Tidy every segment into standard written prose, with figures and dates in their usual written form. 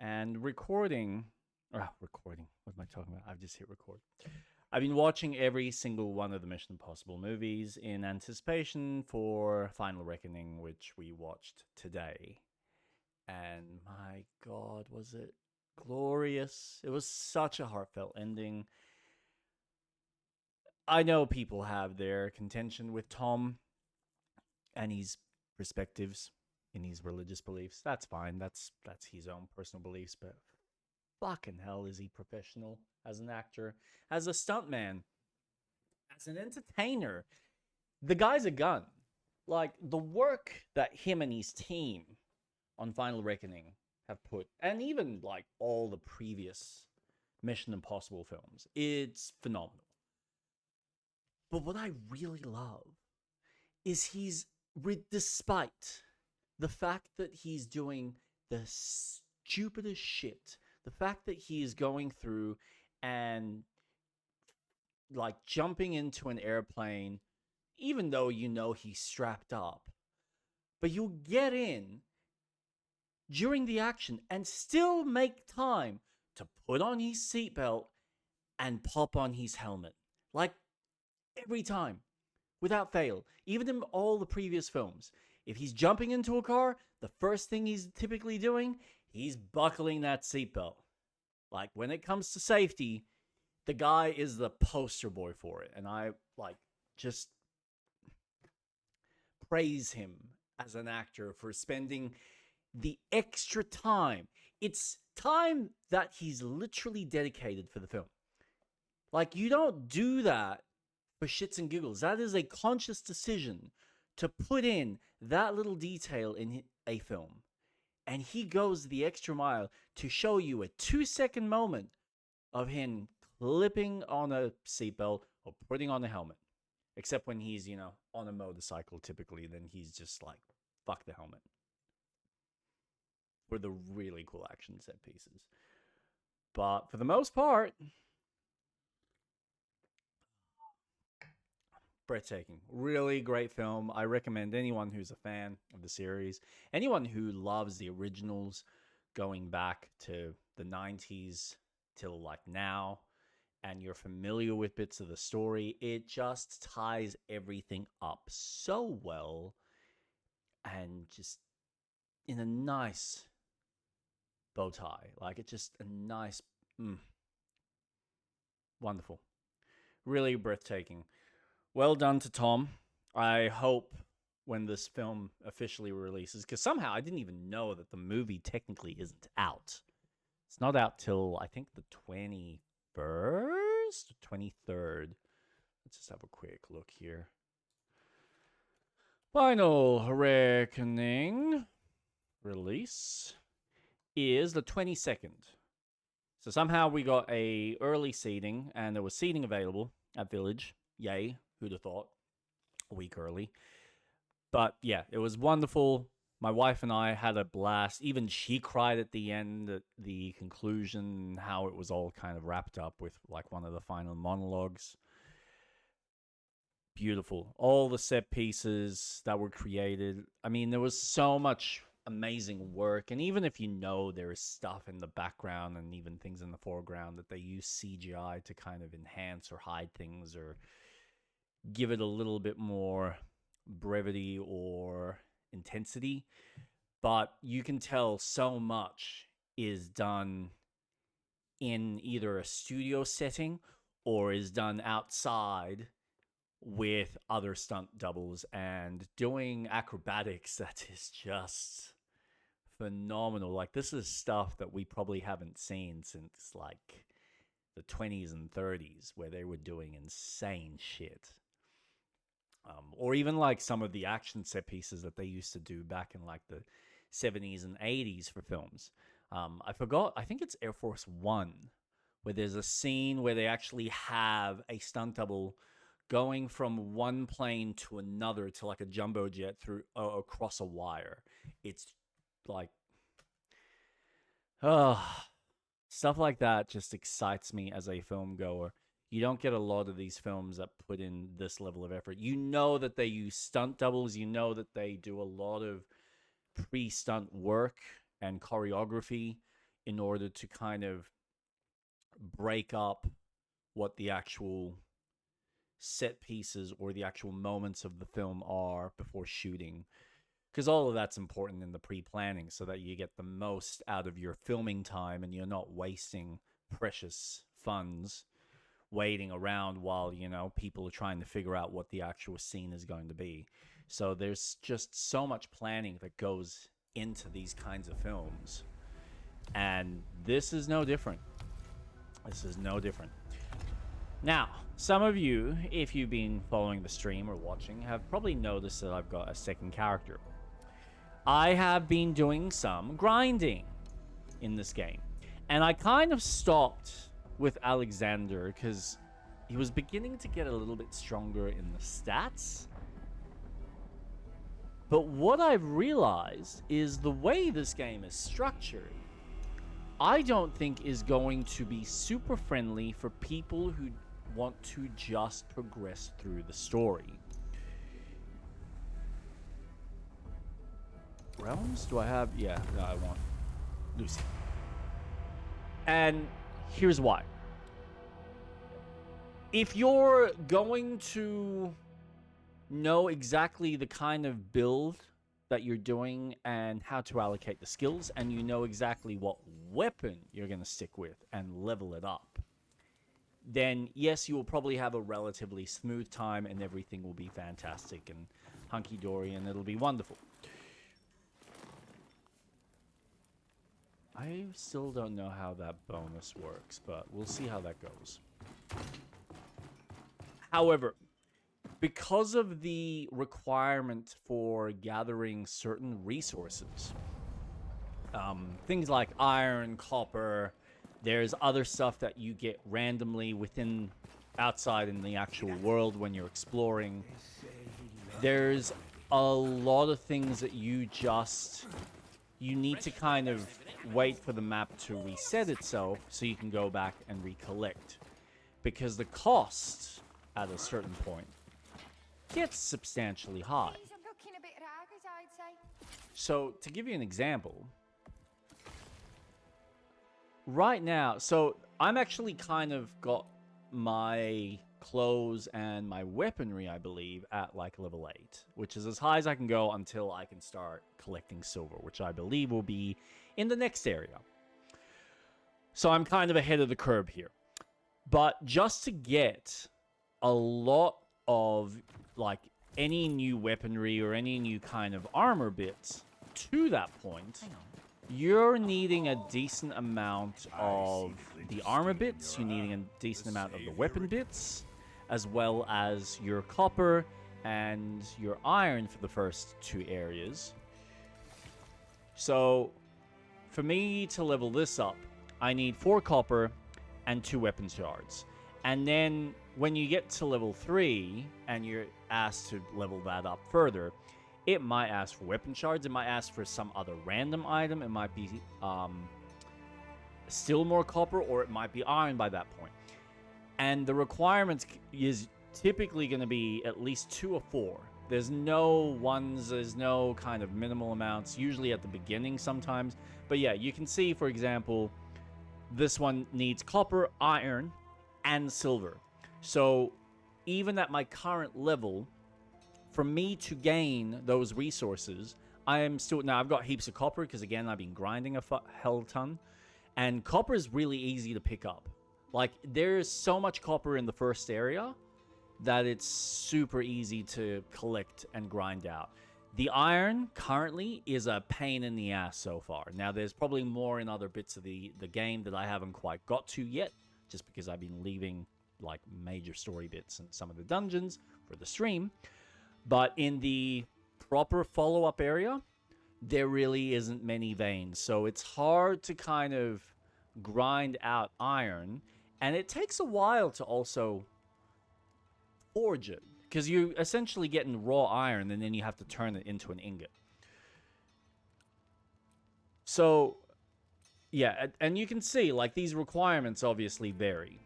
and recording. Recording. What am I talking about? I've just hit record. I've been watching every single one of the Mission Impossible movies in anticipation for Final Reckoning, which we watched today. And my God, was it glorious? It was such a heartfelt ending. I know people have their contention with Tom and his perspectives in his religious beliefs. That's fine. That's his own personal beliefs, but fucking hell is he professional as an actor, as a stuntman, as an entertainer. The guy's a gun. Like the work that him and his team on Final Reckoning have put, and even like all the previous Mission Impossible films, it's phenomenal. But what I really love is despite the fact that he's doing the stupidest shit, the fact that he is going through and like jumping into an airplane, even though you know he's strapped up, but you'll get in during the action and still make time to put on his seatbelt and pop on his helmet. Like every time, without fail. Even in all the previous films, if he's jumping into a car, the first thing he's typically doing, he's buckling that seatbelt. Like when it comes to safety, the guy is the poster boy for it. And I like just praise him as an actor for spending the extra time. It's time that he's literally dedicated for the film. Like you don't do that for shits and giggles. That is a conscious decision to put in that little detail in a film. And he goes the extra mile to show you a 2-second moment of him clipping on a seatbelt or putting on a helmet. Except when he's, on a motorcycle typically, then he's just like, fuck the helmet. For the really cool action set pieces. But for the most part, breathtaking. Really great film. I recommend anyone who's a fan of the series, anyone who loves the originals going back to the 90s till like now, and you're familiar with bits of the story, it just ties everything up so well and just in a nice bow tie. Like it's just a nice, wonderful. Really breathtaking. Well done to Tom. I hope when this film officially releases, because somehow I didn't even know that the movie technically isn't out. It's not out till I think the 21st, 23rd. Let's just have a quick look here. Final Reckoning release is the 22nd. So somehow we got a early seating, and there was seating available at Village. Yay, who'd have thought? A week early. But yeah, it was wonderful. My wife and I had a blast. Even she cried at the end, at the conclusion, how it was all kind of wrapped up with like one of the final monologues. Beautiful. All the set pieces that were created. I mean, there was so much amazing work. And even if you know there is stuff in the background and even things in the foreground that they use CGI to kind of enhance or hide things or give it a little bit more brevity or intensity, but you can tell so much is done in either a studio setting or is done outside with other stunt doubles and doing acrobatics that is just phenomenal. Like this is stuff that we probably haven't seen since like the 20s and 30s, where they were doing insane shit. Or even like some of the action set pieces that they used to do back in like the 70s and 80s for films. I forgot, I think it's Air Force One, where there's a scene where they actually have a stunt double going from one plane to another to like a jumbo jet through across a wire. It's like, stuff like that just excites me as a film goer. You don't get a lot of these films that put in this level of effort. You know that they use stunt doubles. You know that they do a lot of pre-stunt work and choreography in order to kind of break up what the actual set pieces or the actual moments of the film are before shooting. Because all of that's important in the pre-planning so that you get the most out of your filming time and you're not wasting precious funds waiting around while, people are trying to figure out what the actual scene is going to be. So there's just so much planning that goes into these kinds of films. And this is no different. This is no different. Now, some of you, if you've been following the stream or watching, have probably noticed that I've got a second character. I have been doing some grinding in this game. And I kind of stopped with Alexander because he was beginning to get a little bit stronger in the stats. But what I've realized is the way this game is structured, I don't think is going to be super friendly for people who want to just progress through the story. Realms? Do I have? Yeah, no, I want Lucy. And here's why. If you're going to know exactly the kind of build that you're doing and how to allocate the skills, and you know exactly what weapon you're going to stick with and level it up, then yes, you will probably have a relatively smooth time and everything will be fantastic and hunky-dory and it'll be wonderful. I still don't know how that bonus works, but we'll see how that goes. However, because of the requirement for gathering certain resources, things like iron, copper, there's other stuff that you get randomly outside in the actual world when you're exploring. There's a lot of things that you need to kind of wait for the map to reset itself so you can go back and recollect. Because the cost at a certain point gets substantially high. So, to give you an example, right now, so I'm actually kind of got my clothes and my weaponry, I believe, at like level 8, which is as high as I can go until I can start collecting silver, which I believe will be in the next area. So I'm kind of ahead of the curve here. But just to get a lot of like any new weaponry or any new kind of armor bits to that point, you're needing a decent amount of the armor bits, you're needing a decent amount of the weapon bits, as well as your copper and your iron for the first two areas. So, for me to level this up, I need 4 copper and 2 weapon shards. And then, when you get to level 3, and you're asked to level that up further, it might ask for weapon shards, it might ask for some other random item, it might be still more copper, or it might be iron by that point. And the requirements is typically going to be at least 2 or 4. There's no ones, there's no kind of minimal amounts, usually at the beginning sometimes. But yeah, you can see, for example, this one needs copper, iron, and silver. So even at my current level, for me to gain those resources, I am still... Now, I've got heaps of copper because, again, I've been grinding a hell ton. And copper is really easy to pick up. Like, there's so much copper in the first area that it's super easy to collect and grind out. The iron currently is a pain in the ass so far. Now, there's probably more in other bits of the game that I haven't quite got to yet, just because I've been leaving like major story bits in some of the dungeons for the stream. But in the proper follow-up area, there really isn't many veins. So it's hard to kind of grind out iron. And it takes a while to also forge it, because you're essentially getting raw iron and then you have to turn it into an ingot. So, yeah, and you can see, like, these requirements obviously vary.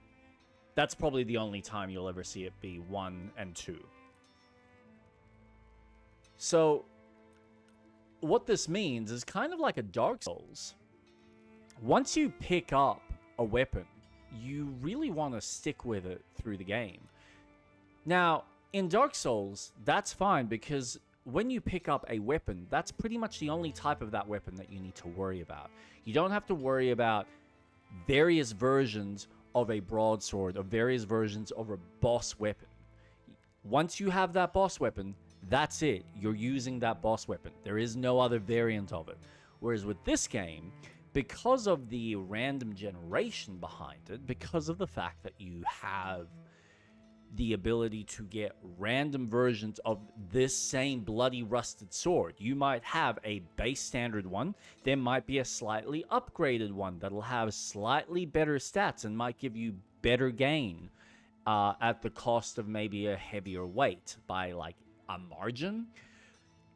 That's probably the only time you'll ever see it be 1 and 2. So, what this means is kind of like a Dark Souls, once you pick up a weapon, you really want to stick with it through the game. Now, in Dark Souls, that's fine because when you pick up a weapon, that's pretty much the only type of that weapon that you need to worry about. You don't have to worry about various versions of a broadsword or various versions of a boss weapon. Once you have that boss weapon, that's it. You're using that boss weapon. There is no other variant of it. Whereas with this game, because of the random generation behind it, because of the fact that you have the ability to get random versions of this same bloody rusted sword. You might have a base standard one. There might be a slightly upgraded one that'll have slightly better stats and might give you better gain at the cost of maybe a heavier weight by like a margin.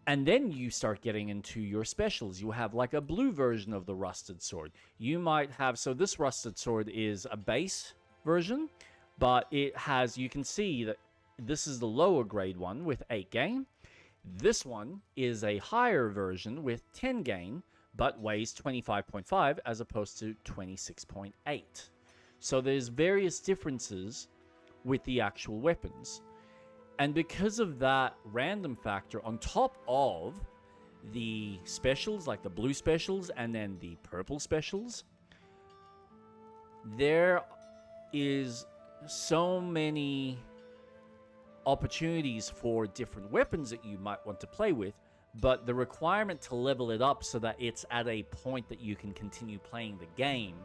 And then you start getting into your specials. You have like a blue version of the rusted sword. You might have, so this rusted sword is a base version, but it has, you can see that this is the lower grade one with 8 gain. This one is a higher version with 10 gain, but weighs 25.5 as opposed to 26.8. So there's various differences with the actual weapons. And because of that random factor, on top of the specials, like the blue specials and then the purple specials, there is so many opportunities for different weapons that you might want to play with, but the requirement to level it up so that it's at a point that you can continue playing the game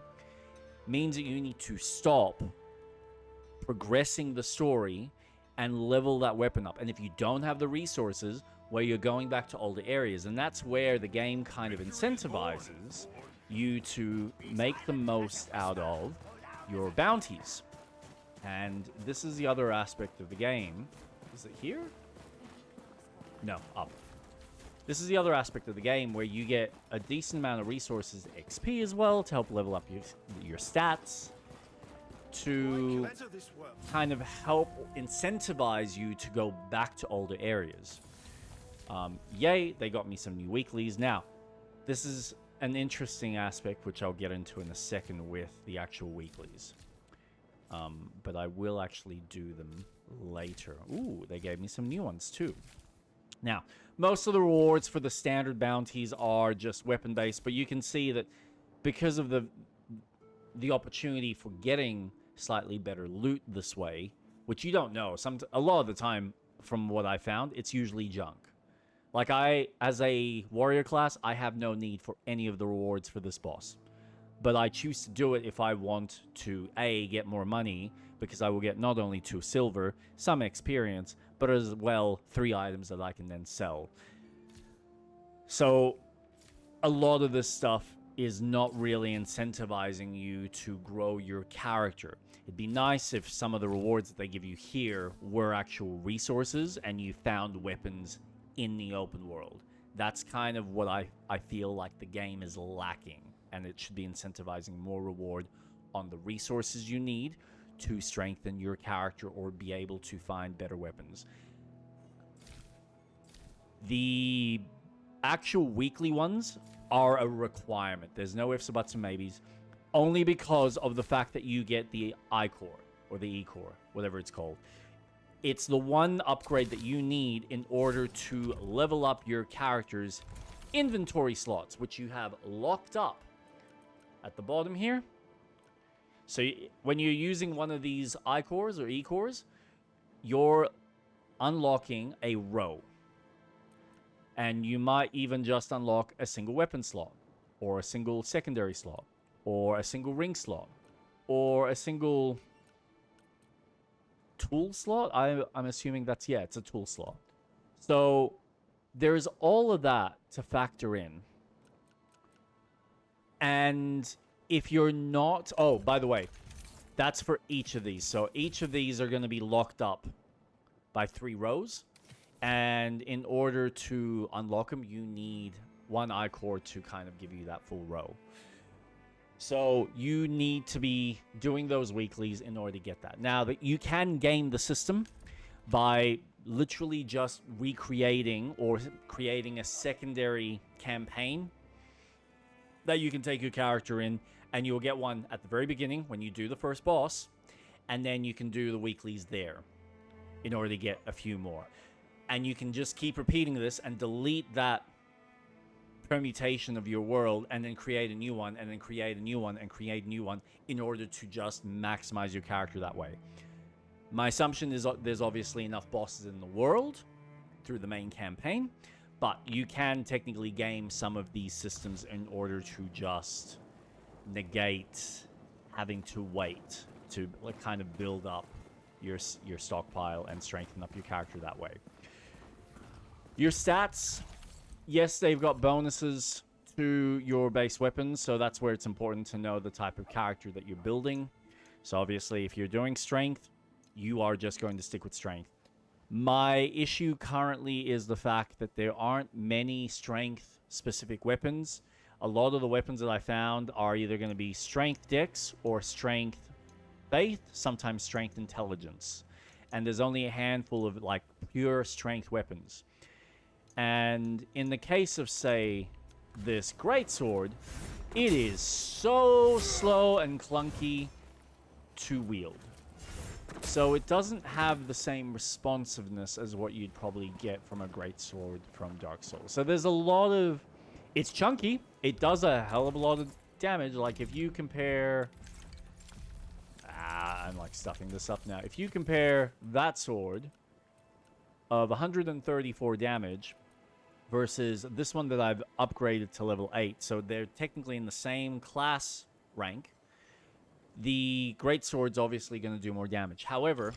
means that you need to stop progressing the story and level that weapon up. And if you don't have the resources, where you're going back to older areas, and that's where the game kind of incentivizes you to make the most out of your bounties. And this is the other aspect of the game. Is it here? No, up. This is the other aspect of the game where you get a decent amount of resources, XP as well, to help level up your stats, to kind of help incentivize you to go back to older areas. Yay, they got me some new weeklies. Now, this is an interesting aspect which I'll get into in a second with the actual weeklies. But I will actually do them later. Ooh, they gave me some new ones too. Now, most of the rewards for the standard bounties are just weapon-based, but you can see that because of the opportunity for getting slightly better loot this way, which you don't know, a lot of the time, from what I found, it's usually junk. Like as a warrior class, I have no need for any of the rewards for this boss. But I choose to do it if I want to, A, get more money, because I will get not only 2 silver, some experience, but as well 3 items that I can then sell. So a lot of this stuff is not really incentivizing you to grow your character. It'd be nice if some of the rewards that they give you here were actual resources and you found weapons in the open world. That's kind of what I feel like the game is lacking, and it should be incentivizing more reward on the resources you need to strengthen your character or be able to find better weapons. The actual weekly ones are a requirement. There's no ifs, buts, and maybes, only because of the fact that you get the I-Core, or the E-Core, whatever it's called. It's the one upgrade that you need in order to level up your character's inventory slots, which you have locked up at the bottom here. So when you're using one of these I-Cores or E-Cores, you're unlocking a row. And you might even just unlock a single weapon slot, or a single secondary slot, or a single ring slot, or a single tool slot. I'm assuming that's, yeah, it's a tool slot. So there's all of that to factor in. And if you're not... Oh, by the way, that's for each of these. So each of these are going to be locked up by 3 rows. And in order to unlock them, you need 1 I-Core to kind of give you that full row. So you need to be doing those weeklies in order to get that. Now, that you can game the system by literally just recreating or creating a secondary campaign that you can take your character in, and you'll get one at the very beginning when you do the first boss, and then you can do the weeklies there in order to get a few more. And you can just keep repeating this and delete that permutation of your world and then create a new one and then create a new one and create a new one in order to just maximize your character that way. My assumption is there's obviously enough bosses in the world through the main campaign, but you can technically game some of these systems in order to just negate having to wait to like kind of build up your stockpile and strengthen up your character that way. Your stats, yes, they've got bonuses to your base weapons, so that's where it's important to know the type of character that you're building. So obviously, if you're doing strength, you are just going to stick with strength. My issue currently is the fact that there aren't many strength-specific weapons. A lot of the weapons that I found are either going to be strength dex or strength faith, sometimes strength intelligence. And there's only a handful of like pure strength weapons. And in the case of, say, this greatsword, it is so slow and clunky to wield. So it doesn't have the same responsiveness as what you'd probably get from a greatsword from Dark Souls. So there's a lot of... It's chunky. It does a hell of a lot of damage. Like, if you compare... I'm, like, stuffing this up now. If you compare that sword of 134 damage... versus this one that I've upgraded to level 8. So they're technically in the same class rank. The greatsword's obviously going to do more damage. However,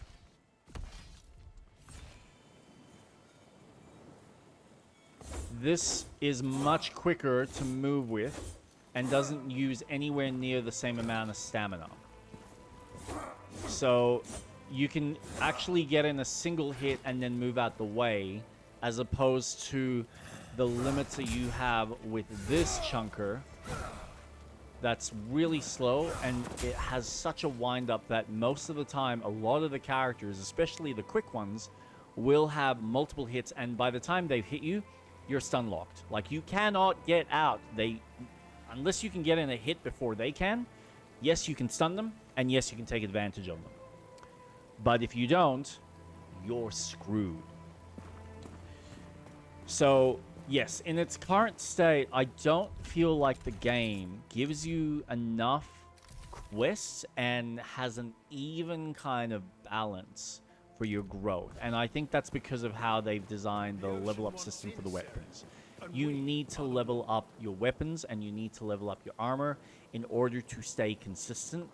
this is much quicker to move with and doesn't use anywhere near the same amount of stamina. So you can actually get in a single hit and then move out the way, as opposed to the limits that you have with this chunker that's really slow, and it has such a wind-up that most of the time, a lot of the characters, especially the quick ones, will have multiple hits, and by the time they've hit you, you're stun-locked. Like, you cannot get out. Unless you can get in a hit before they can, yes, you can stun them, and yes, you can take advantage of them. But if you don't, you're screwed. So, yes, in its current state, I don't feel like the game gives you enough quests and has an even kind of balance for your growth. And I think that's because of how they've designed the level up system for the weapons. You need to level up your weapons and you need to level up your armor in order to stay consistent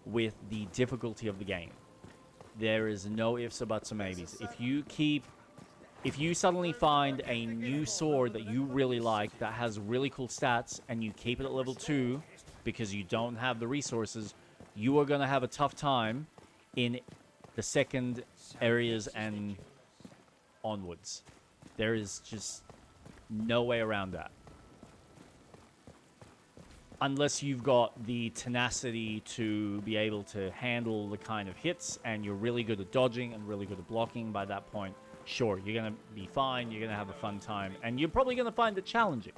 with the difficulty of the game. There is no ifs or buts or maybes. If you suddenly find a new sword that you really like that has really cool stats and you keep it at level 2 because you don't have the resources, you are going to have a tough time in the second areas and onwards. There is just no way around that. Unless you've got the tenacity to be able to handle the kind of hits and you're really good at dodging and really good at blocking, by that point, sure, you're going to be fine, you're going to have a fun time, and you're probably going to find it challenging.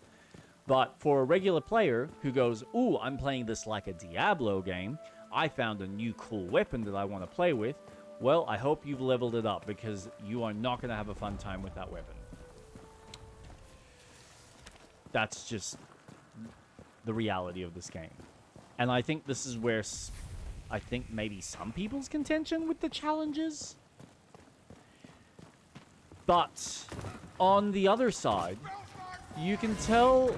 But for a regular player who goes, ooh, I'm playing this like a Diablo game, I found a new cool weapon that I want to play with, well, I hope you've leveled it up, because you are not going to have a fun time with that weapon. That's just the reality of this game. And I think this is where I think maybe some people's contention with the challenges. But on the other side, you can tell...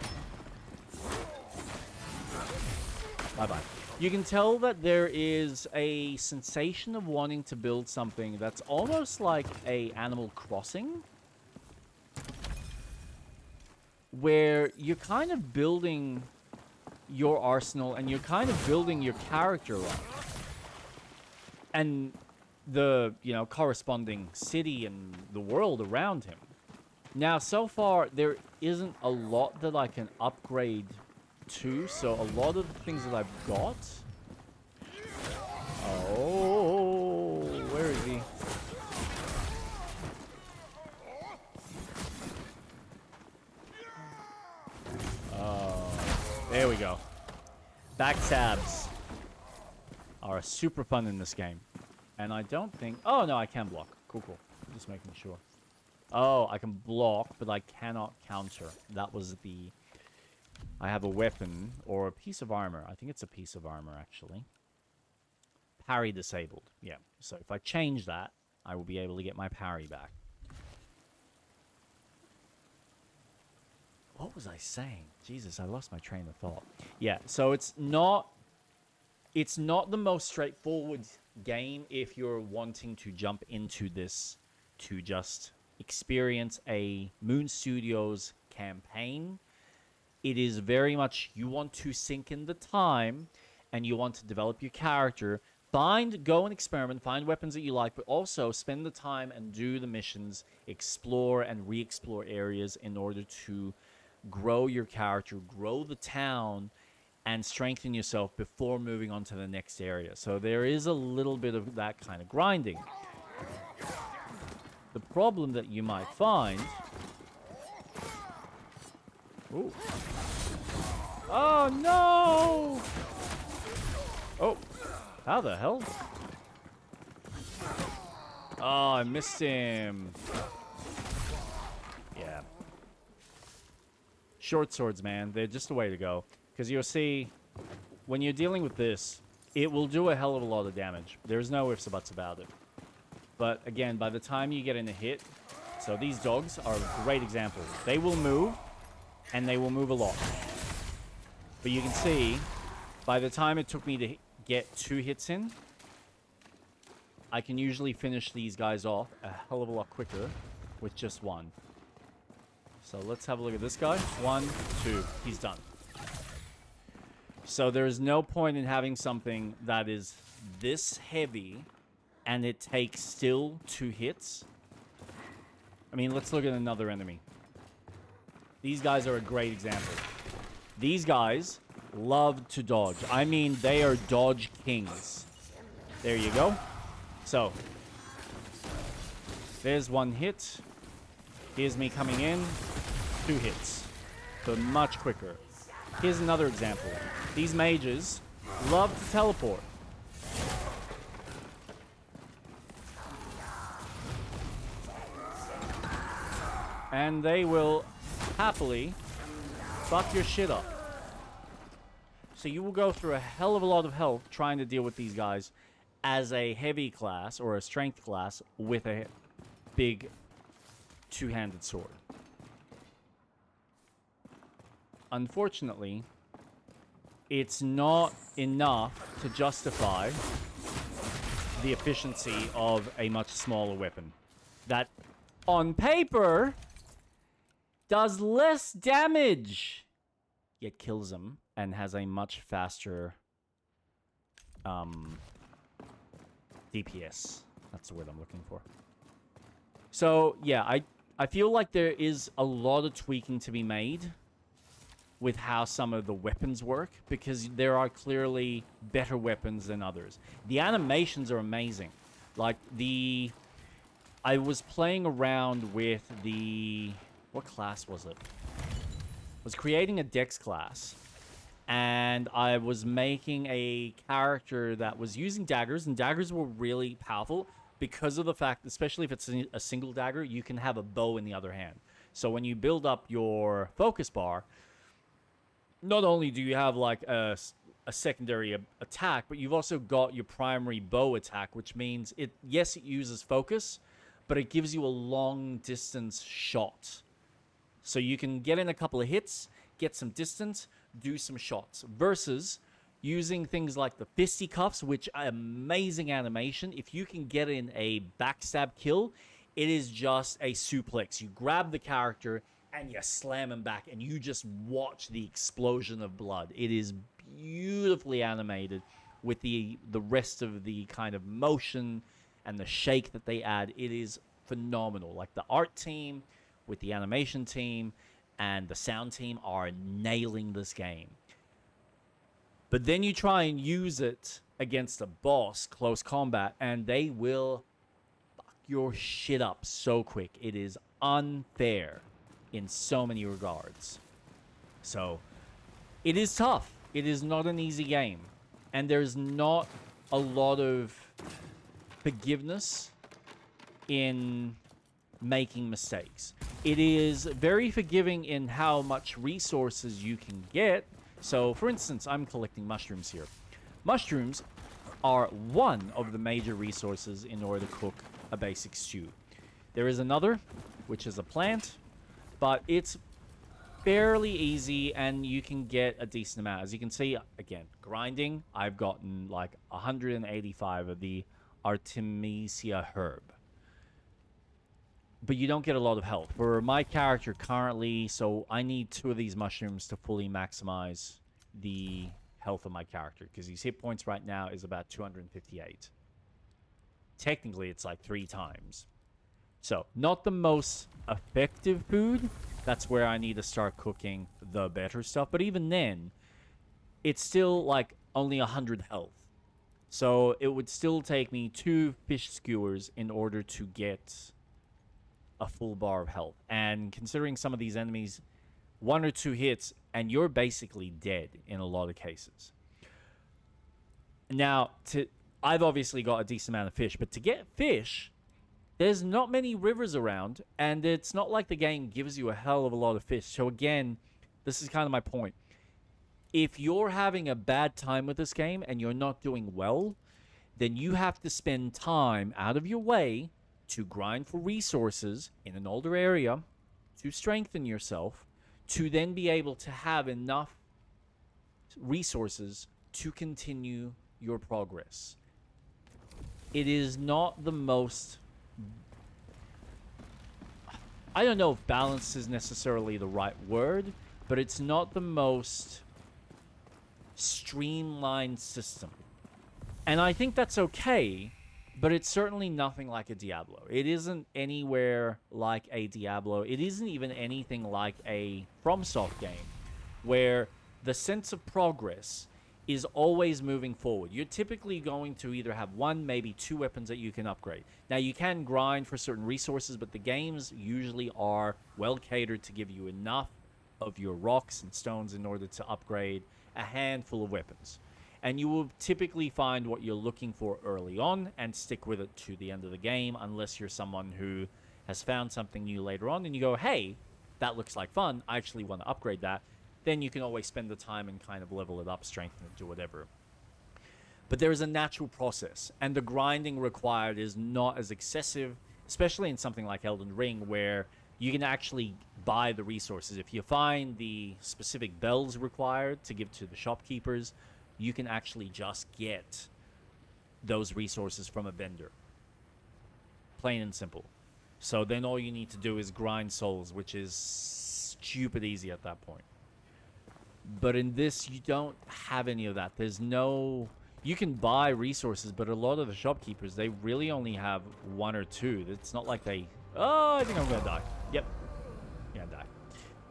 Bye-bye. You can tell that there is a sensation of wanting to build something that's almost like a Animal Crossing, where you're kind of building your arsenal and you're kind of building your character up. And the, corresponding city and the world around him. Now, so far, there isn't a lot that I can upgrade to, so a lot of the things that I've got... Oh, where is he? Oh, there we go. Backstabs are super fun in this game. And I don't think... Oh, no, I can block. Cool, cool. Just making sure. Oh, I can block, but I cannot counter. That was the... I have a weapon or a piece of armor. I think it's a piece of armor, actually. Parry disabled. Yeah. So if I change that, I will be able to get my parry back. What was I saying? Jesus, I lost my train of thought. Yeah, so it's not the most straightforward game if you're wanting to jump into this to just experience a Moon Studios campaign. It is very much you want to sink in the time and you want to develop your character. Go and experiment, find weapons that you like, but also spend the time and do the missions, explore and re-explore areas in order to grow your character, grow the town, and strengthen yourself before moving on to the next area. So there is a little bit of that kind of grinding. The problem that you might find... Ooh. Oh, no! Oh, how the hell? Oh, I missed him. Yeah. Short swords, man. They're just the way to go. Because you'll see, when you're dealing with this, it will do a hell of a lot of damage. There's no ifs or buts about it. But again, by the time you get in a hit, so these dogs are a great example. They will move, and they will move a lot. But you can see, by the time it took me to get 2 hits in, I can usually finish these guys off a hell of a lot quicker with just 1. So let's have a look at this guy. 1, 2. He's done. So there's no point in having something that is this heavy and it takes still 2 hits. I mean, let's look at another enemy. These guys are a great example. These guys love to dodge. I mean, they are dodge kings. There you go. So, there's 1 hit. Here's me coming in. 2 hits. So much quicker. Here's another example. These mages love to teleport. And they will happily fuck your shit up. So you will go through a hell of a lot of health trying to deal with these guys as a heavy class or a strength class with a big 2-handed sword. Unfortunately, it's not enough to justify the efficiency of a much smaller weapon that, on paper, does less damage, yet kills them and has a much faster DPS. That's the word I'm looking for. So, yeah, I feel like there is a lot of tweaking to be made with how some of the weapons work, because there are clearly better weapons than others. The animations are amazing. Like, I was playing around with the... What class was it? I was creating a Dex class, and I was making a character that was using daggers, and daggers were really powerful because of the fact, especially if it's a single dagger, you can have a bow in the other hand. So when you build up your focus bar, not only do you have like a secondary attack, but you've also got your primary bow attack, which means it uses focus, but it gives you a long distance shot. So you can get in a couple of hits, get some distance, do some shots, versus using things like the fisticuffs, which are amazing animation. If you can get in a backstab kill, it is just a suplex. You grab the character and you slam him back, and you just watch the explosion of blood. It is beautifully animated with the rest of the kind of motion and the shake that they add. It is phenomenal. Like, the art team with the animation team and the sound team are nailing this game. But then you try and use it against a boss, close combat, and they will fuck your shit up so quick. It is unfair in so many regards. So, it is tough. It is not an easy game. And there's not a lot of forgiveness in making mistakes. It is very forgiving in how much resources you can get. So, for instance, I'm collecting mushrooms here. Mushrooms are one of the major resources in order to cook a basic stew. There is another, which is a plant, but it's fairly easy and you can get a decent amount. As you can see, again, grinding, I've gotten like 185 of the Artemisia herb. But you don't get a lot of health. For my character currently, so I need 2 of these mushrooms to fully maximize the health of my character, because his hit points right now is about 258. Technically, it's like 3 times. So, not the most effective food. That's where I need to start cooking the better stuff. But even then, it's still like only 100 health. So, it would still take me 2 fish skewers in order to get a full bar of health. And considering some of these enemies, 1 or 2 hits, and you're basically dead in a lot of cases. Now, I've obviously got a decent amount of fish, but to get fish, there's not many rivers around, and it's not like the game gives you a hell of a lot of fish. So again, this is kind of my point. If you're having a bad time with this game and you're not doing well, then you have to spend time out of your way to grind for resources in an older area, to strengthen yourself, to then be able to have enough resources to continue your progress. It is not the most... I don't know if balance is necessarily the right word, but it's not the most streamlined system. And I think that's okay, but it's certainly nothing like a Diablo. It isn't anywhere like a Diablo. It isn't even anything like a FromSoft game, where the sense of progress is always moving forward. You're typically going to either have 1, maybe 2 weapons that you can upgrade. Now, you can grind for certain resources, but the games usually are well catered to give you enough of your rocks and stones in order to upgrade a handful of weapons. And you will typically find what you're looking for early on and stick with it to the end of the game, unless you're someone who has found something new later on and you go, hey, that looks like fun, I actually want to upgrade that. Then you can always spend the time and kind of level it up, strengthen it, do whatever. But there is a natural process, and the grinding required is not as excessive, especially in something like Elden Ring, where you can actually buy the resources. If you find the specific bells required to give to the shopkeepers, you can actually just get those resources from a vendor. Plain and simple. So then all you need to do is grind souls, which is stupid easy at that point. But in this, you don't have any of that. There's no... You can buy resources, but a lot of the shopkeepers, they really only have 1 or 2. It's not like they... Oh, I think I'm going to die. Yep. Yeah, die.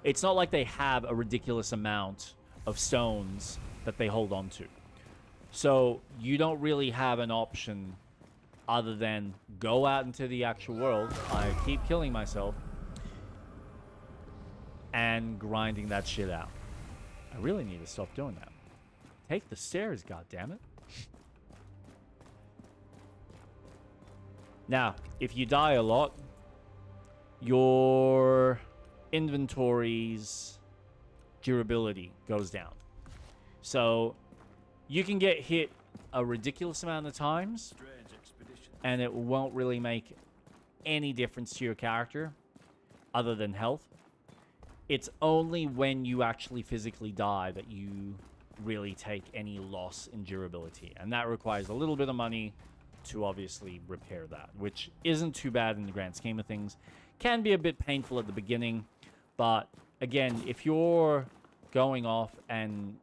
It's not like they have a ridiculous amount of stones that they hold on to. So you don't really have an option other than go out into the actual world. I keep killing myself. And grinding that shit out. I really need to stop doing that. Take the stairs, goddammit. Now, if you die a lot, your inventory's durability goes down. So, you can get hit a ridiculous amount of times, and it won't really make any difference to your character, other than health. It's only when you actually physically die that you really take any loss in durability. And that requires a little bit of money to obviously repair that, which isn't too bad in the grand scheme of things. Can be a bit painful at the beginning, but again, if you're going off and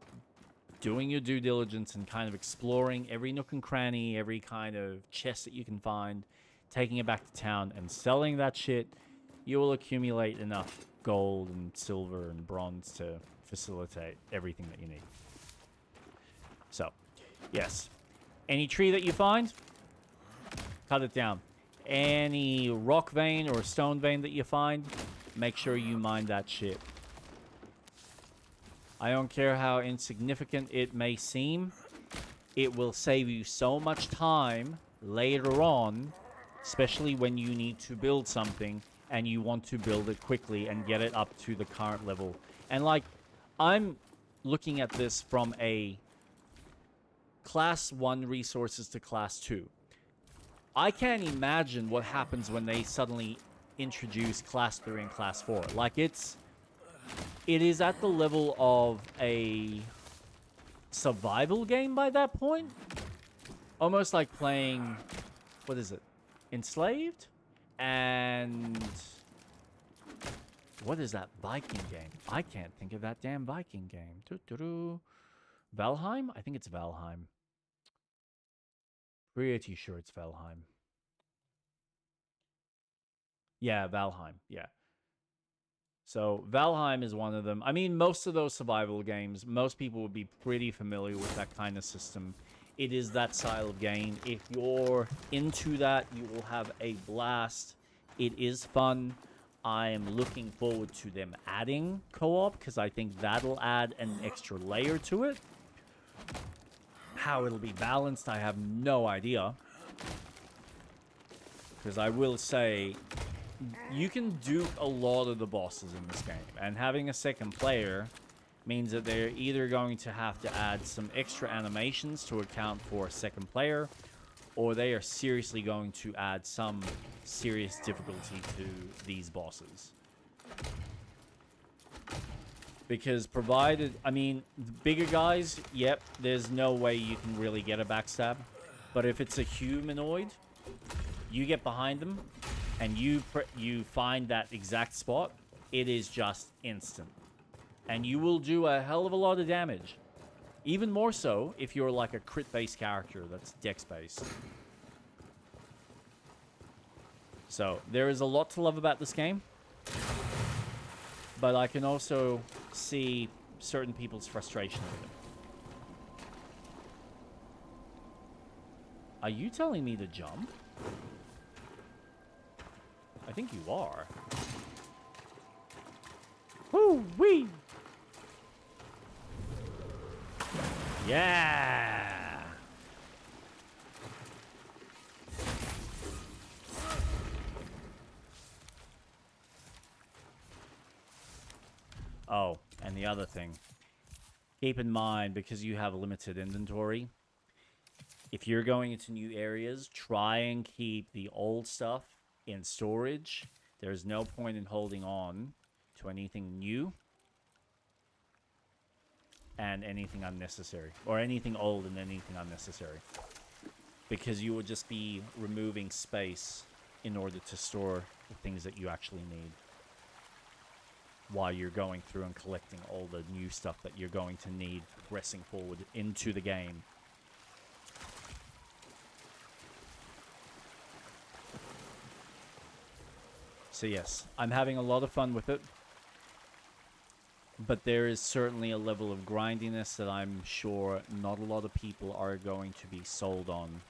doing your due diligence and kind of exploring every nook and cranny, every kind of chest that you can find, taking it back to town and selling that shit, you will accumulate enough gold and silver and bronze to facilitate everything that you need. So, yes. Any tree that you find, cut it down. Any rock vein or stone vein that you find, make sure you mine that shit. I don't care how insignificant it may seem. It will save you so much time later on, especially when you need to build something and you want to build it quickly and get it up to the current level. And like, I'm looking at this from a class 1 resources to class 2. I can't imagine what happens when they suddenly introduce class 3 and class 4. Like, it is at the level of a survival game by that point. Almost like playing, what is it? Enslaved? And what is that Viking game? I can't think of that damn Viking game. Valheim? I think it's Valheim. Pretty sure it's Valheim. Yeah, Valheim. Yeah. So Valheim is one of them. I mean, most of those survival games, most people would be pretty familiar with that kind of system. It is that style of game. If you're into that, you will have a blast. It is fun. I am looking forward to them adding co-op because I think that'll add an extra layer to it. How it'll be balanced, I have no idea. Because I will say, you can dupe a lot of the bosses in this game. And having a second player means that they're either going to have to add some extra animations to account for a second player, or they are seriously going to add some serious difficulty to these bosses. Because provided, I mean, the bigger guys, yep, there's no way you can really get a backstab. But if it's a humanoid, you get behind them, and you find that exact spot, it is just instant. And you will do a hell of a lot of damage. Even more so if you're like a crit-based character that's dex-based. So, there is a lot to love about this game. But I can also see certain people's frustration with it. Are you telling me to jump? I think you are. Woo-wee! Yeah! Oh, and the other thing. Keep in mind, because you have limited inventory, if you're going into new areas, try and keep the old stuff in storage. There's no point in holding on to anything new and anything unnecessary, or anything old and anything unnecessary, because you would just be removing space in order to store the things that you actually need while you're going through and collecting all the new stuff that you're going to need progressing forward into the game. So yes, I'm having a lot of fun with it. But there is certainly a level of grindiness that I'm sure not a lot of people are going to be sold on.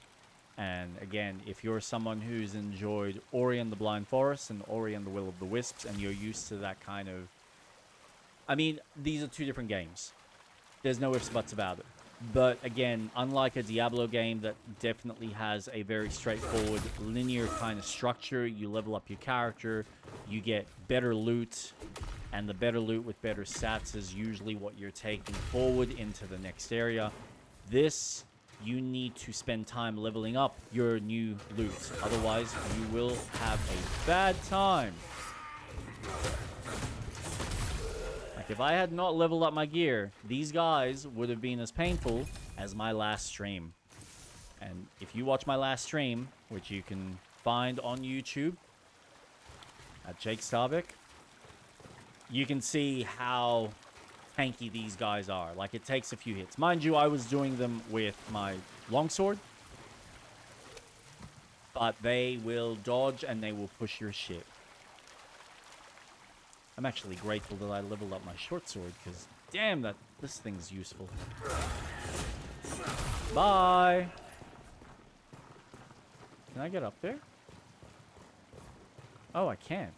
And again, if you're someone who's enjoyed Ori and the Blind Forest and Ori and the Will of the Wisps, and you're used to that kind of... I mean, these are two different games. There's no ifs, buts about it. But again, unlike a Diablo game that definitely has a very straightforward, linear kind of structure, you level up your character, you get better loot, and the better loot with better stats is usually what you're taking forward into the next area. This, you need to spend time leveling up your new loot. Otherwise, you will have a bad time. Like, if I had not leveled up my gear, these guys would have been as painful as my last stream. And if you watch my last stream, which you can find on YouTube at Jake Starbeck, you can see how tanky these guys are. Like, it takes a few hits. Mind you, I was doing them with my longsword. But they will dodge and they will push your shit. I'm actually grateful that I leveled up my short sword, because damn, this thing's useful. Bye! Can I get up there? Oh, I can't.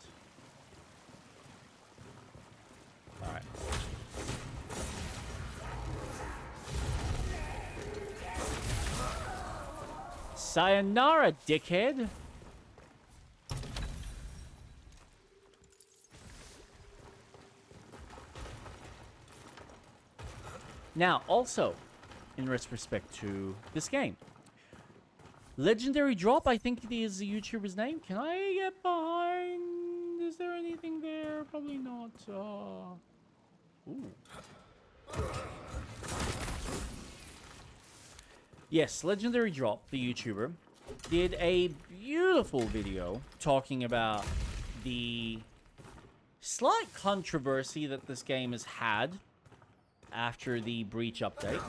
Alright. Sayonara, dickhead. Now, also, in respect to this game, Legendary Drop, I think it is the YouTuber's name. Can I get behind? Is there anything there? Probably not. Ooh. Yes, Legendary Drop, the YouTuber, did a beautiful video talking about the slight controversy that this game has had after the Breach update.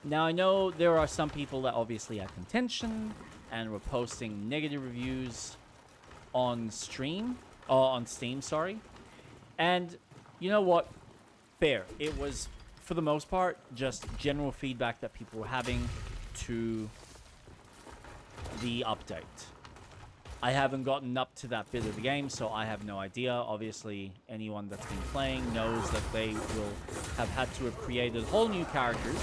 Now, I know there are some people that obviously had contention and were posting negative reviews on Steam, sorry. And you know what? Fair. It was, for the most part, just general feedback that people were having to the update. I haven't gotten up to that bit of the game, so I have no idea. Obviously, anyone that's been playing knows that they will have had to have created whole new characters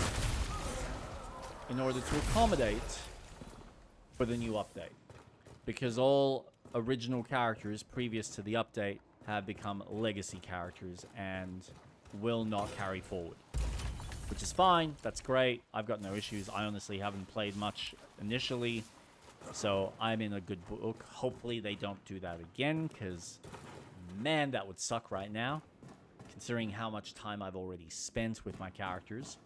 in order to accommodate for the new update. Because all original characters previous to the update have become legacy characters and will not carry forward. Which is fine, that's great, I've got no issues. I honestly haven't played much initially, so I'm in a good book. Hopefully they don't do that again, because, man, that would suck right now, considering how much time I've already spent with my characters.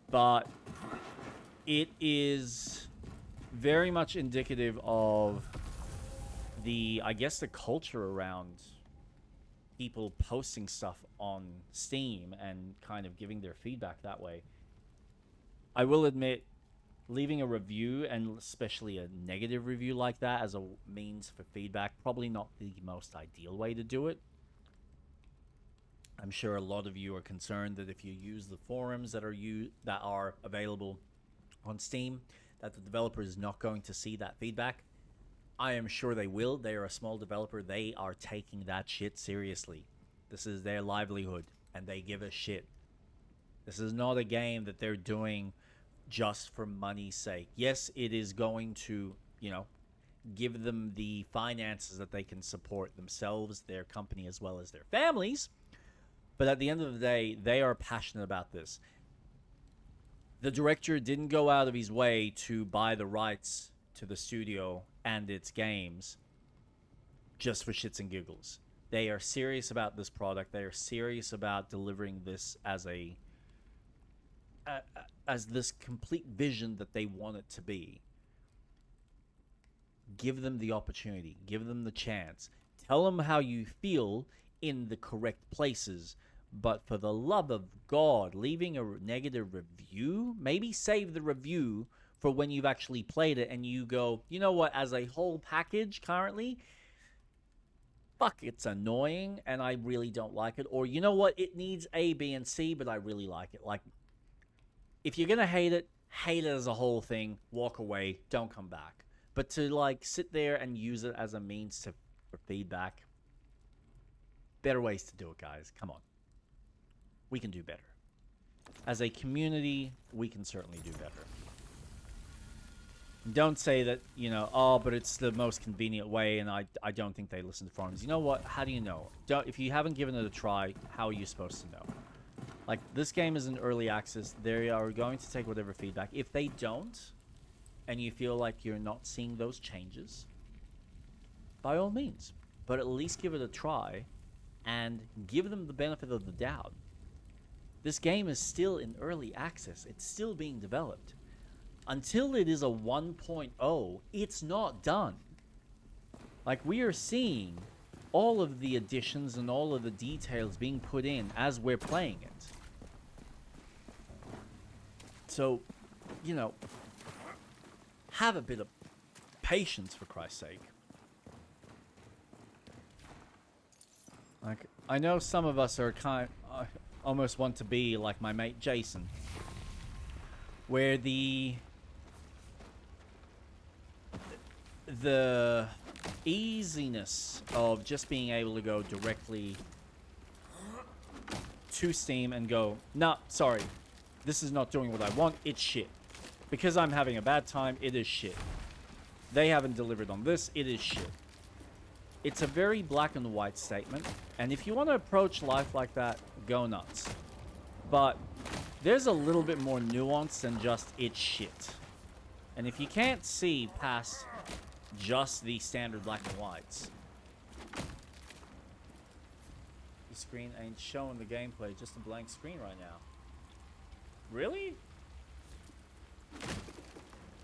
But it is very much indicative of the, I guess, the culture around people posting stuff on Steam and kind of giving their feedback that way. I will admit, leaving a review, and especially a negative review like that as a means for feedback, probably not the most ideal way to do it. I'm sure a lot of you are concerned that if you use the forums that are available on Steam, that the developer is not going to see that feedback. I am sure they will. They are a small developer. They are taking that shit seriously. This is their livelihood, and they give a shit. This is not a game that they're doing just for money's sake. Yes, it is going to, give them the finances that they can support themselves, their company, as well as their families. But at the end of the day, they are passionate about this. The director didn't go out of his way to buy the rights to the studio and its games just for shits and giggles. They are serious about this product. They are serious about delivering this as as this complete vision that they want it to be. Give them the opportunity. Give them the chance. Tell them how you feel in the correct places. But for the love of God, leaving a negative review, maybe save the review for when you've actually played it and you go, you know what, as a whole package currently, fuck, it's annoying and I really don't like it. Or, you know what, it needs A, B, and C, but I really like it. Like, if you're going to hate it as a whole thing, walk away, don't come back. But to, sit there and use it as a means for feedback, better ways to do it, guys. Come on. We can do better. As a community, we can certainly do better. Don't say that, but it's the most convenient way and I don't think they listen to forums. You know what? How do you know? If you haven't given it a try, how are you supposed to know? This game is in early access. They are going to take whatever feedback. If they don't, and you feel like you're not seeing those changes, by all means. But at least give it a try and give them the benefit of the doubt. This game is still in early access. It's still being developed. Until it is a 1.0, it's not done. We are seeing all of the additions and all of the details being put in as we're playing it. So, have a bit of patience, for Christ's sake. I know some of us are almost want to be like my mate Jason, where the easiness of just being able to go directly to Steam and go, nah, sorry, this is not doing what I want, it's shit. Because I'm having a bad time, it is shit. They haven't delivered on this, it is shit. It's a very black and white statement, and if you want to approach life like that, go nuts. But there's a little bit more nuance than just it's shit. And if you can't see past just the standard black and whites, the screen ain't showing the gameplay, just a blank screen right now. Really?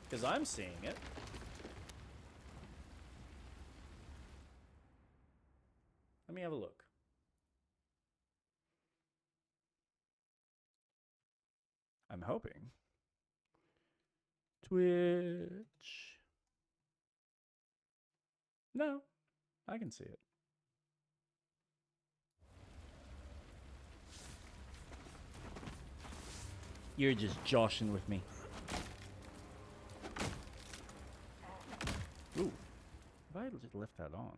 Because I'm seeing it. Let me have a look. I'm hoping. Twitch. No, I can see it. You're just joshing with me. Ooh. If I just left that on.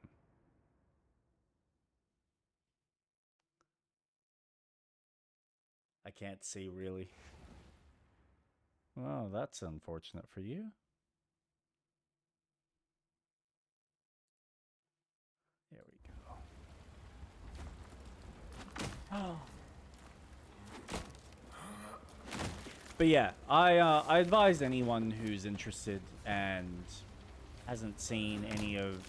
I can't see really. Well, that's unfortunate for you. There we go. Oh. But yeah, I advise anyone who's interested and hasn't seen any of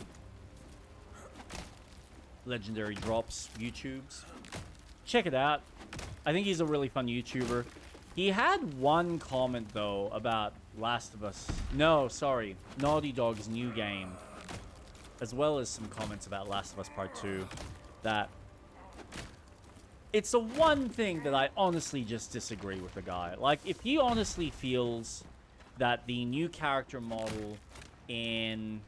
Legendary Drops YouTubes, check it out. I think he's a really fun YouTuber. He had one comment though about Last of Us. No, sorry, Naughty Dog's new game, as well as some comments about Last of Us Part 2, that it's the one thing that I honestly just disagree with the guy. Like, if he honestly feels that the new character model in...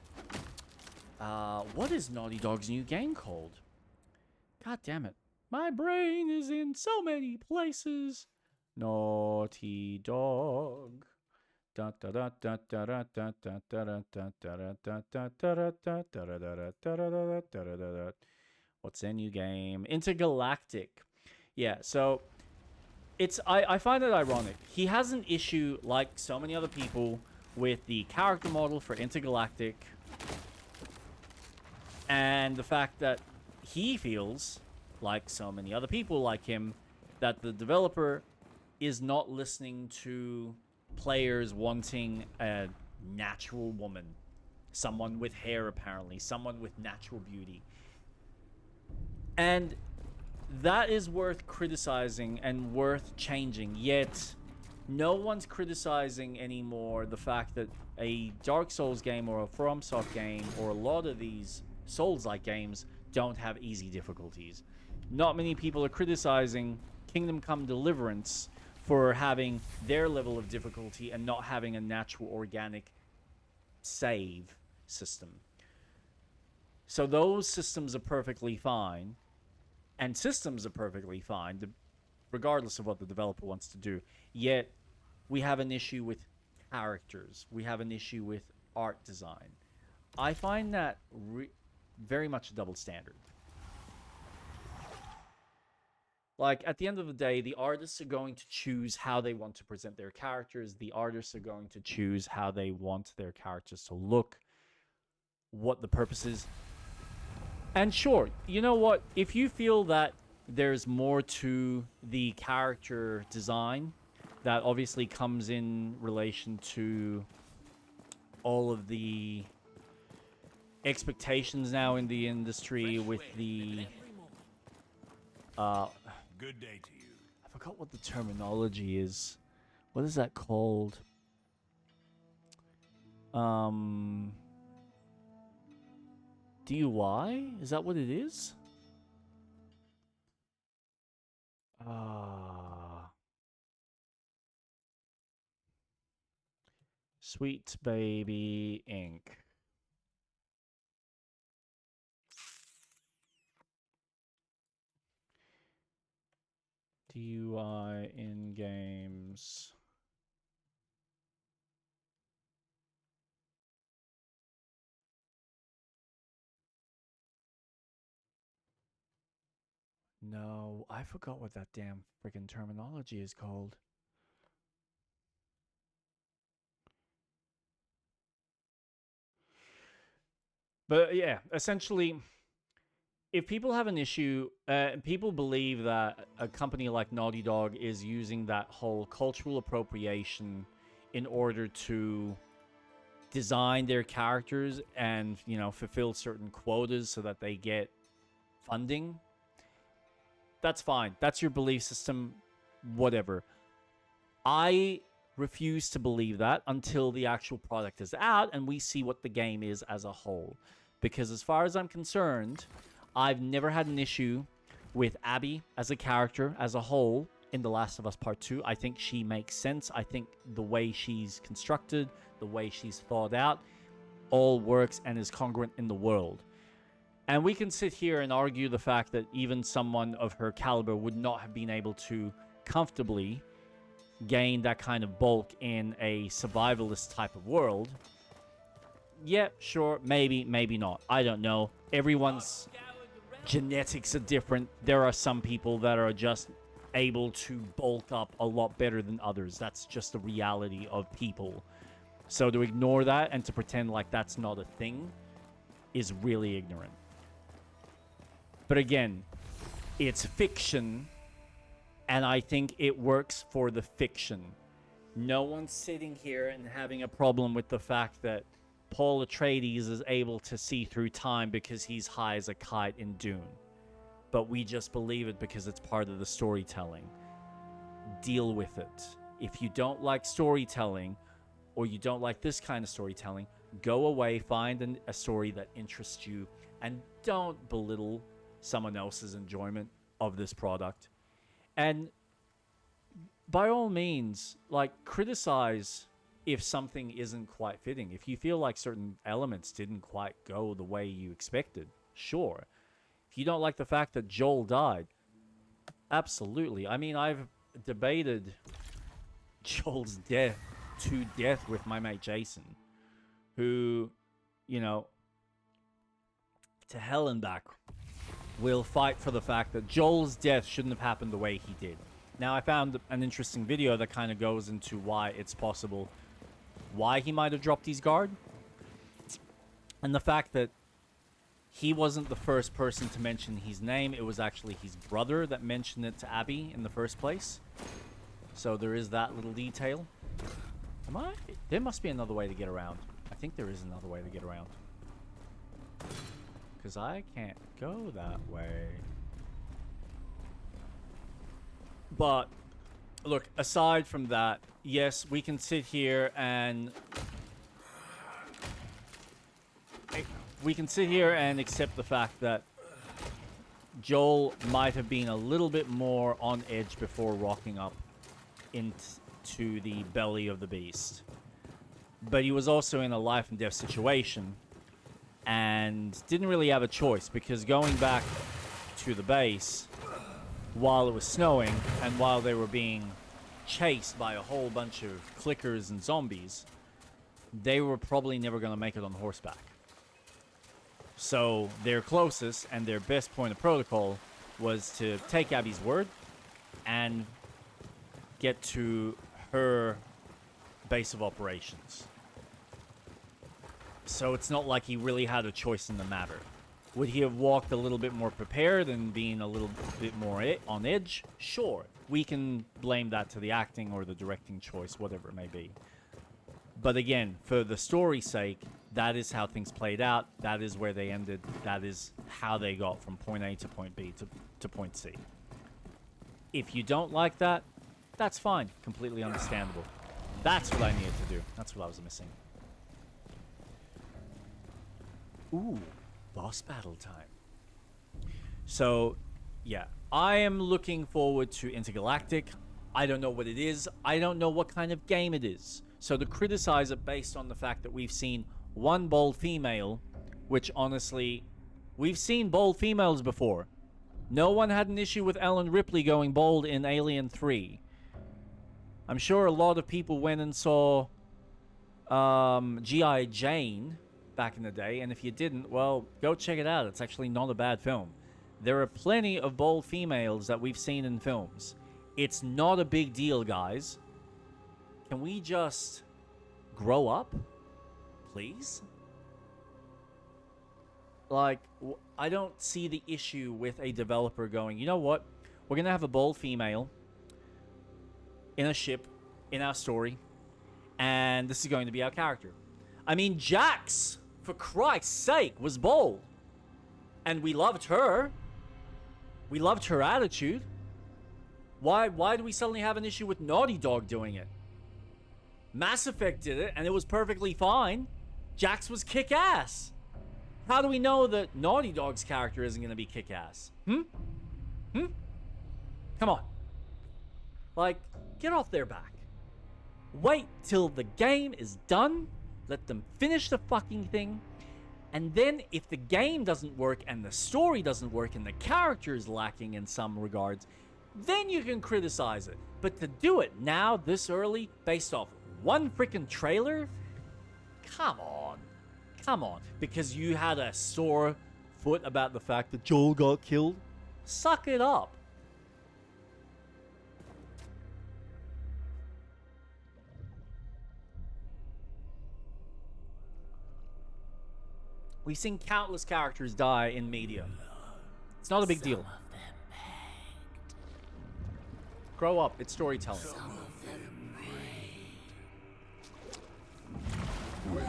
what is Naughty Dog's new game called? God damn it. My brain is in so many places. Naughty Dog. What's their new game? Intergalactic. Yeah, so it's I find it ironic. He has an issue, like so many other people, with the character model for Intergalactic, and the fact that he feels, like so many other people like him, that the developer is not listening to players wanting a natural woman. Someone with hair, apparently. Someone with natural beauty. And that is worth criticizing and worth changing. Yet, no one's criticizing anymore the fact that a Dark Souls game or a FromSoft game or a lot of these Souls-like games don't have easy difficulties. Not many people are criticizing Kingdom Come Deliverance for having their level of difficulty and not having a natural organic save system. So those systems are perfectly fine, and systems are perfectly fine, regardless of what the developer wants to do. Yet, we have an issue with characters. We have an issue with art design. I find that very much a double standard. Like, at the end of the day, the artists are going to choose how they want to present their characters. The artists are going to choose how they want their characters to look, what the purpose is. And sure, you know what? If you feel that there's more to the character design that obviously comes in relation to all of the expectations now in the industry with the... Good day to you. I forgot what the terminology is. What is that called? DUI? Is that what it is? Sweet Baby Inc. DUI in games. No, I forgot what that damn freaking terminology is called. But yeah, essentially, if people have an issue, people believe that a company like Naughty Dog is using that whole cultural appropriation in order to design their characters and, you know, fulfill certain quotas so that they get funding. That's fine. That's your belief system, whatever. I refuse to believe that until the actual product is out and we see what the game is as a whole. Because as far as I'm concerned, I've never had an issue with Abby as a character as a whole in The Last of Us Part 2. I think she makes sense. I think the way she's constructed, the way she's thought out, all works and is congruent in the world. And we can sit here and argue the fact that even someone of her caliber would not have been able to comfortably gain that kind of bulk in a survivalist type of world. Yeah, sure, maybe, maybe not. I don't know. Everyone's genetics are different. There are some people that are just able to bulk up a lot better than others. That's just the reality of people. So to ignore that and to pretend like that's not a thing is really ignorant. But again, it's fiction, and I think it works for the fiction. No one's sitting here and having a problem with the fact that Paul Atreides is able to see through time because he's high as a kite in Dune. But we just believe it because it's part of the storytelling. Deal with it. If you don't like storytelling, or you don't like this kind of storytelling, go away, find a story that interests you, and don't belittle someone else's enjoyment of this product. And by all means, like, criticize if something isn't quite fitting. If you feel like certain elements didn't quite go the way you expected, sure. If you don't like the fact that Joel died, absolutely. I mean, I've debated Joel's death to death with my mate Jason, who, you know, to hell and back, will fight for the fact that Joel's death shouldn't have happened the way he did. Now, I found an interesting video that kind of goes into why it's possible, why he might have dropped his guard, and the fact that he wasn't the first person to mention his name. It was actually his brother that mentioned it to Abby in the first place. So there is that little detail. There must be another way to get around. I think there is another way to get around. Because I can't go that way. But, look, aside from that, yes, we can sit here and... We can sit here and accept the fact that Joel might have been a little bit more on edge before rocking up into the belly of the beast. But he was also in a life and death situation and didn't really have a choice, because going back to the base while it was snowing and while they were being chased by a whole bunch of clickers and zombies, they were probably never going to make it on horseback. So their closest and their best point of protocol was to take Abby's word and get to her base of operations. So it's not like he really had a choice in the matter. Would he have walked a little bit more prepared and been a little bit more on edge? Sure. We can blame that to the acting or the directing choice, whatever it may be. But again, for the story's sake, that is how things played out. That is where they ended. That is how they got from point A to point B to point C. If you don't like that, that's fine. Completely understandable. That's what I needed to do. That's what I was missing. Ooh, boss battle time. So, yeah. I am looking forward to Intergalactic. I don't know what it is. I don't know what kind of game it is. So to criticize it based on the fact that we've seen one bold female, which honestly, we've seen bold females before. No one had an issue with Ellen Ripley going bold in Alien 3. I'm sure a lot of people went and saw G.I. Jane back in the day, and if you didn't, well, go check it out. It's actually not a bad film. There are plenty of bold females that we've seen in films. It's not a big deal, guys. Can we just grow up, please? Like, I don't see the issue with a developer going, you know what? We're going to have a bold female in a ship, in our story, and this is going to be our character. I mean, Jax, for Christ's sake, was bold. And we loved her. We loved her attitude. Why do we suddenly have an issue with Naughty Dog doing it? Mass Effect did it, and it was perfectly fine. Jax was kick-ass. How do we know that Naughty Dog's character isn't going to be kick-ass? Come on. Like, get off their back. Wait till the game is done. Let them finish the fucking thing. And then if the game doesn't work and the story doesn't work and the character is lacking in some regards, then you can criticize it. But to do it now, this early, based off one freaking trailer? Come on. Come on. Because you had a sore foot about the fact that Joel got killed? Suck it up. We've seen countless characters die in media. It's not a big deal. Grow up. It's storytelling. When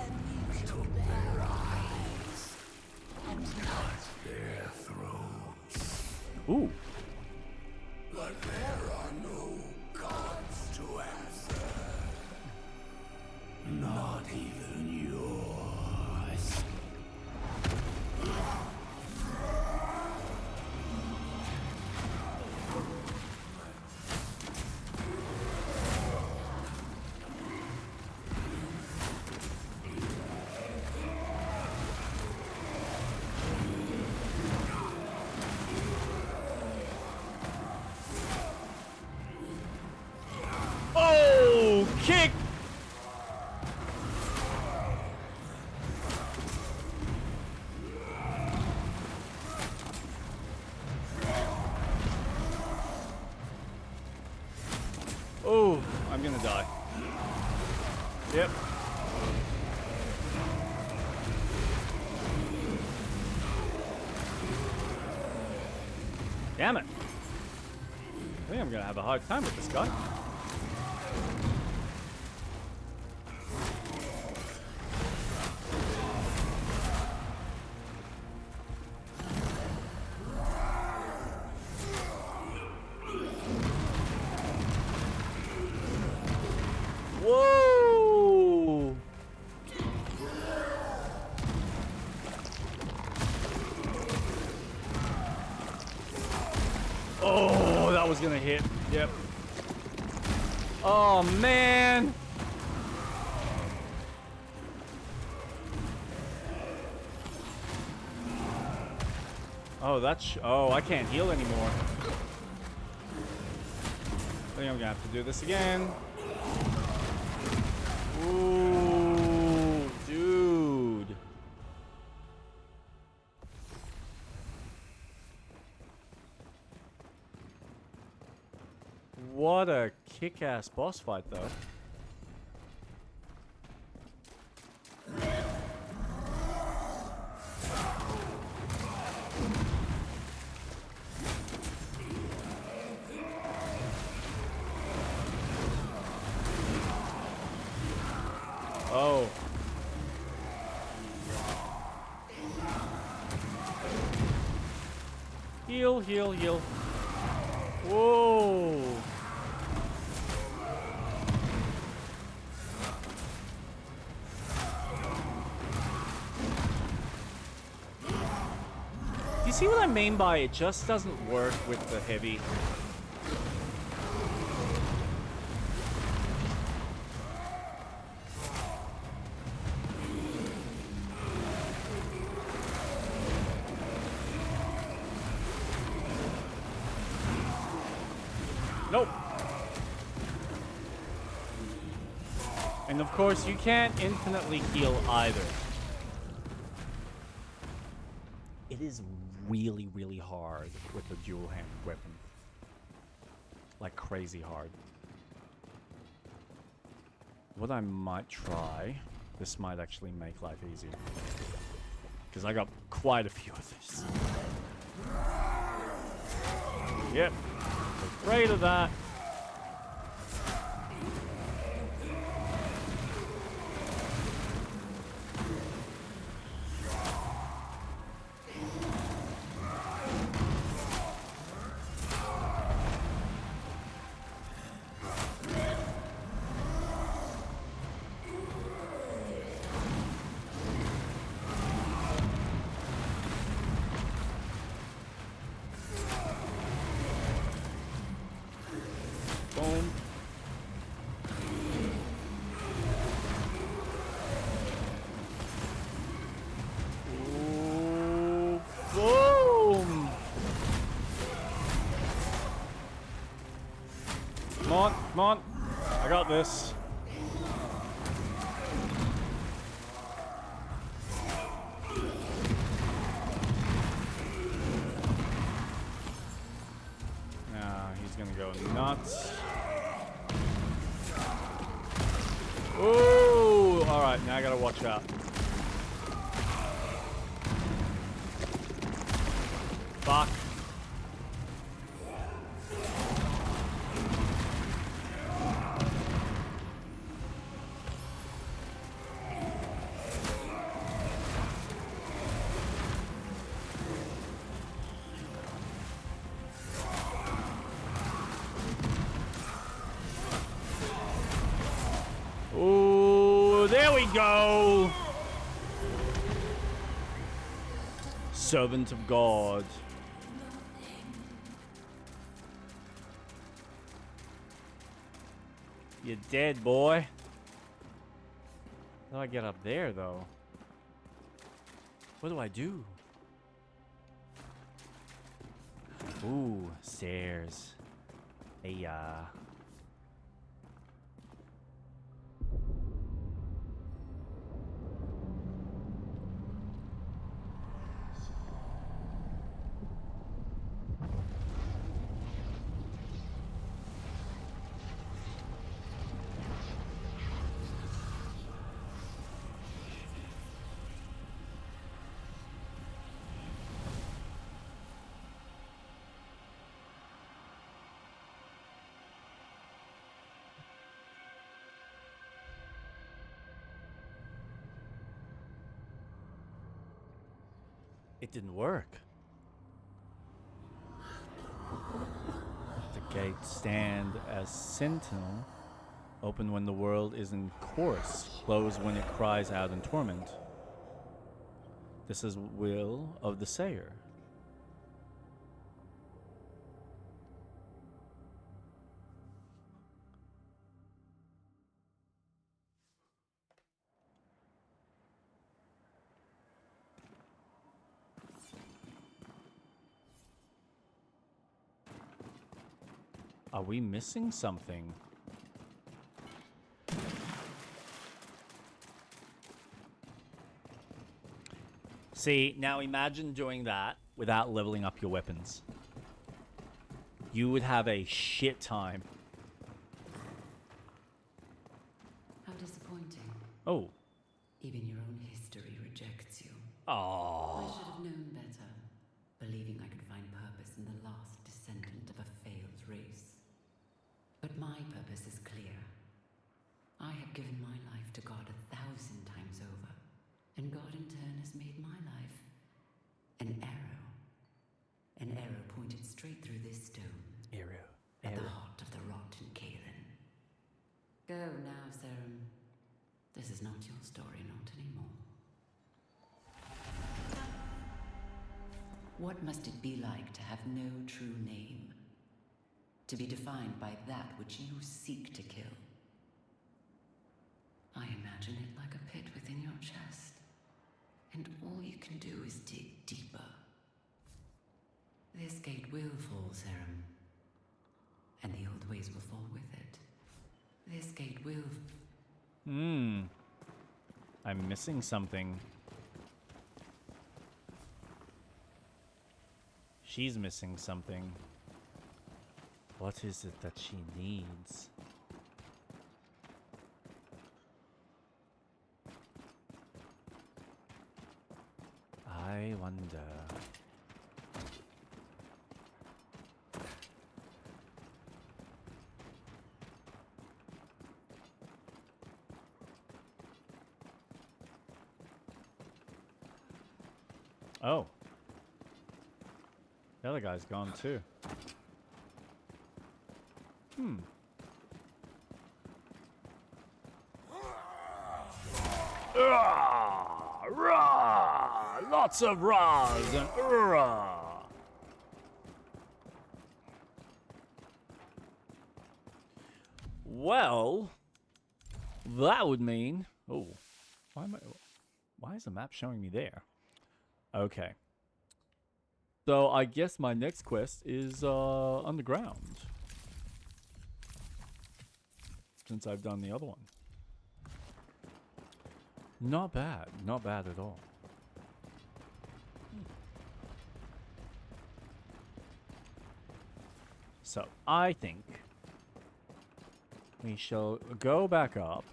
we took their eyes and cut their throats. Ooh. But there are no gods to answer. Not even yours. Oh, kick! Oh, I'm gonna die. Yep. Damn it. I think I'm gonna have a hard time with this guy. Whoa! Oh, that was gonna hit. Yep. Oh, man. Oh, that's... Oh, I can't heal anymore. I think I'm gonna have to do this again. Ooh, dude. What a kick-ass boss fight, though. Oh. Heal, heal, heal. Whoa. Do you see what I mean by it just doesn't work with the heavy? Nope. And of course, you can't infinitely heal either. It is really, really hard with a dual-handed weapon. Like crazy hard. What I might try, this might actually make life easier. Because I got quite a few of this. Yep. Afraid of that. Boom. Ooh, boom. Come on, come on. I got this. Now he's gonna go nuts. Ooh! Alright, now I gotta watch out. Fuck. Ooh, there we go. Servant of God. You're dead, boy. How do I get up there, though? What do I do? Ooh, stairs. Hey, it didn't work. The gates stand as sentinel, open when the world is in course, close when it cries out in torment. This is will of the sayer. Are we missing something? See, now imagine doing that without leveling up your weapons. You would have a shit time. How disappointing. Oh. Even your own history rejects you. I Oh. should have known better, believing I could find purpose in the last descendant of a failed race. But my purpose is clear. I have given my life to God 1,000 times over, and God in turn has made my life an arrow. An arrow pointed straight through this stone, Arrow. at the heart of the rotten Kaelin. Go now, Serum. This is not your story, not anymore. What must it be like to have no true name? To be defined by that which you seek to kill? I imagine it like a pit within your chest, and all you can do is dig deeper. This gate will fall, Serum, and the old ways will fall with it. This gate will... I'm missing something. She's missing something. What is it that she needs? I wonder. Oh. The other guy's gone too. Hmm. Rah! Rah! Lots of rahs and rah! Well, that would mean... Oh, why is the map showing me there? Okay. So I guess my next quest is underground. Since I've done the other one. Not bad. Not bad at all. So I think we shall go back up.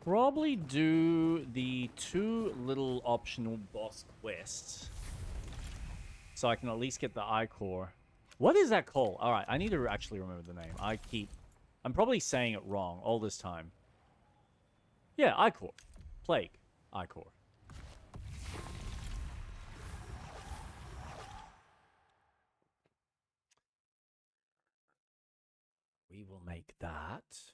Probably do the 2 little optional boss quests. So I can at least get the Ichor. What is that called? Alright, I need to actually remember the name. I'm probably saying it wrong all this time. Yeah, Ichor. Plague. Ichor. We will make that.